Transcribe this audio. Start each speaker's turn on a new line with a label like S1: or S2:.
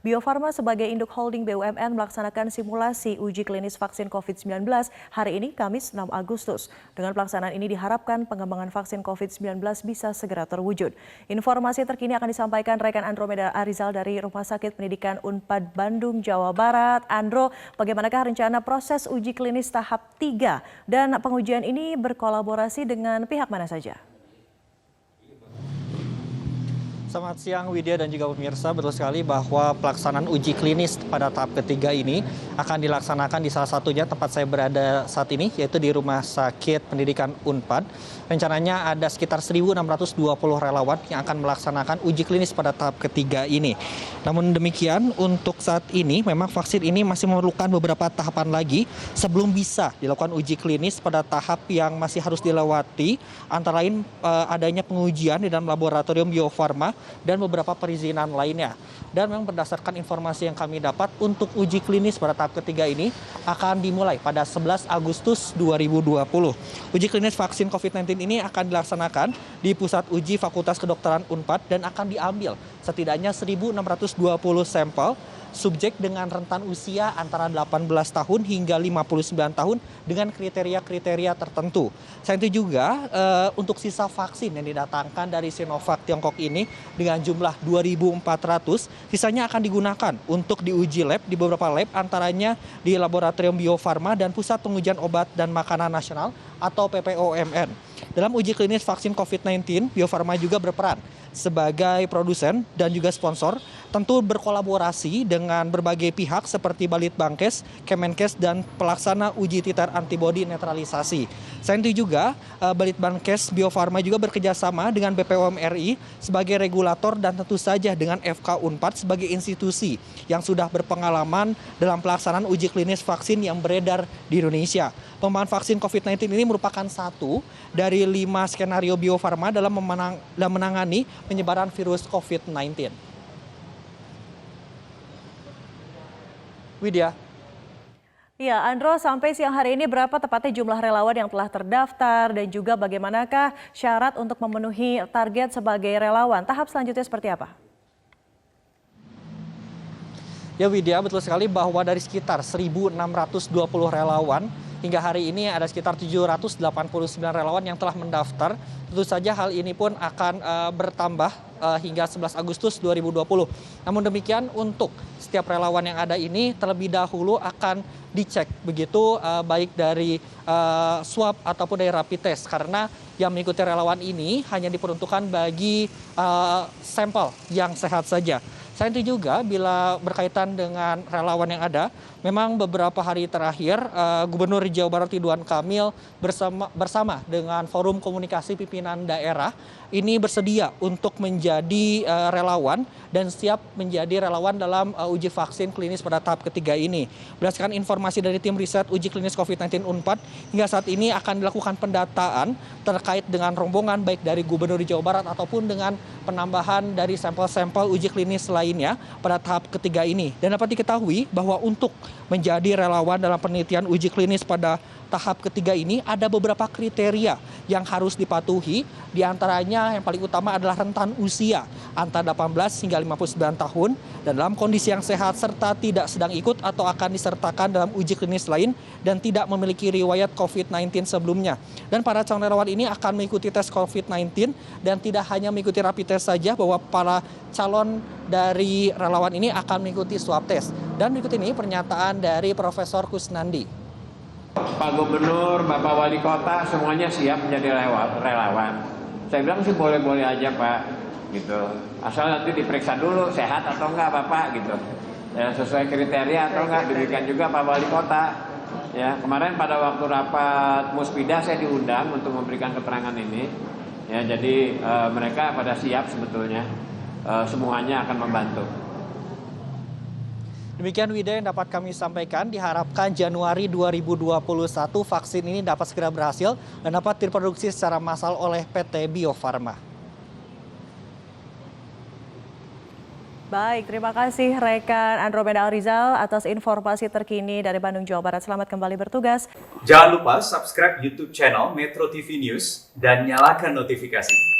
S1: Bio Farma sebagai induk holding BUMN melaksanakan simulasi uji klinis vaksin COVID-19 hari ini Kamis 6 Agustus. Dengan pelaksanaan ini diharapkan pengembangan vaksin COVID-19 bisa segera terwujud. Informasi terkini akan disampaikan rekan Andromeda Arizal dari Rumah Sakit Pendidikan Unpad Bandung, Jawa Barat. Andro, bagaimanakah rencana proses uji klinis tahap 3 dan pengujian ini berkolaborasi dengan pihak mana saja?
S2: Selamat siang Widya dan juga pemirsa, betul sekali bahwa pelaksanaan uji klinis pada tahap ketiga ini akan dilaksanakan di salah satunya tempat saya berada saat ini, yaitu di Rumah Sakit Pendidikan Unpad. Rencananya ada sekitar 1.620 relawan yang akan melaksanakan uji klinis pada tahap ketiga ini. Namun demikian, untuk saat ini memang vaksin ini masih memerlukan beberapa tahapan lagi sebelum bisa dilakukan uji klinis pada tahap yang masih harus dilewati, antara lain adanya pengujian di dalam laboratorium Bio Farma dan beberapa perizinan lainnya. Dan memang berdasarkan informasi yang kami dapat, untuk uji klinis pada tahap ketiga ini akan dimulai pada 11 Agustus 2020. Uji klinis vaksin COVID-19 ini akan dilaksanakan di Pusat Uji Fakultas Kedokteran Unpad dan akan diambil setidaknya 1.620 sampel subjek dengan rentan usia antara 18 tahun hingga 59 tahun dengan kriteria-kriteria tertentu. Selain itu juga untuk sisa vaksin yang didatangkan dari Sinovac Tiongkok ini dengan jumlah 2.400, sisanya akan digunakan untuk diuji lab di beberapa lab, antaranya di Laboratorium Bio Farma dan Pusat Pengujian Obat dan Makanan Nasional atau PPOMN. Dalam uji klinis vaksin COVID-19, Bio Farma juga berperan sebagai produsen dan juga sponsor, tentu berkolaborasi dengan berbagai pihak seperti Balitbangkes, Kemenkes, dan pelaksana uji titer antibodi netralisasi. Selain itu juga, Balitbangkes Bio Farma juga bekerjasama dengan BPOM RI sebagai regulator dan tentu saja dengan FK Unpad sebagai institusi yang sudah berpengalaman dalam pelaksanaan uji klinis vaksin yang beredar di Indonesia. Pengembangan vaksin COVID-19 ini merupakan satu dari 5 skenario Bio Farma dalam menangani penyebaran virus COVID-19. Widya.
S1: Ya, Andro, sampai siang hari ini berapa tepatnya jumlah relawan yang telah terdaftar dan juga bagaimanakah syarat untuk memenuhi target sebagai relawan? Tahap selanjutnya seperti apa?
S2: Ya Widya, betul sekali bahwa dari sekitar 1.620 relawan, hingga hari ini ada sekitar 789 relawan yang telah mendaftar. Tentu saja hal ini pun akan bertambah hingga 11 Agustus 2020. Namun demikian, untuk setiap relawan yang ada ini terlebih dahulu akan dicek begitu baik dari swab ataupun dari rapid test, karena yang mengikuti relawan ini hanya diperuntukkan bagi sampel yang sehat saja. Selain itu juga, bila berkaitan dengan relawan yang ada, memang beberapa hari terakhir Gubernur Jawa Barat Ridwan Kamil bersama dengan Forum Komunikasi Pimpinan Daerah ini bersedia untuk menjadi relawan dan siap menjadi relawan dalam uji vaksin klinis pada tahap ketiga ini. Berdasarkan informasi dari tim riset uji klinis COVID-19 Unpad, hingga saat ini akan dilakukan pendataan terkait dengan rombongan baik dari Gubernur Jawa Barat ataupun dengan penambahan dari sampel-sampel uji klinis lainnya pada tahap ketiga ini. Dan dapat diketahui bahwa untuk menjadi relawan dalam penelitian uji klinis pada tahap ketiga ini ada beberapa kriteria yang harus dipatuhi. Di antaranya yang paling utama adalah rentan usia antara 18 hingga 59 tahun dan dalam kondisi yang sehat serta tidak sedang ikut atau akan disertakan dalam uji klinis lain dan tidak memiliki riwayat COVID-19 sebelumnya. Dan para calon relawan ini akan mengikuti tes COVID-19 dan tidak hanya mengikuti rapid test saja, bahwa para calon dari relawan ini akan mengikuti swab test. Dan berikut ini pernyataan dari Profesor Kusnandi.
S3: Pak Gubernur, Bapak Wali Kota, semuanya siap menjadi relawan. Saya bilang sih boleh-boleh aja Pak, gitu. Asal nanti diperiksa dulu sehat atau enggak Bapak, gitu. Ya, sesuai kriteria atau enggak, diberikan juga Pak Wali Kota. Ya, kemarin pada waktu rapat Muspida saya diundang untuk memberikan keterangan ini. Ya, jadi mereka pada siap sebetulnya, semuanya akan membantu.
S2: Demikian Widya yang dapat kami sampaikan. Diharapkan Januari 2021 vaksin ini dapat segera berhasil dan dapat diproduksi secara massal oleh PT Bio Farma.
S1: Baik, terima kasih rekan Andromeda Arizal atas informasi terkini dari Bandung, Jawa Barat. Selamat kembali bertugas.
S4: Jangan lupa subscribe YouTube channel Metro TV News dan nyalakan notifikasi.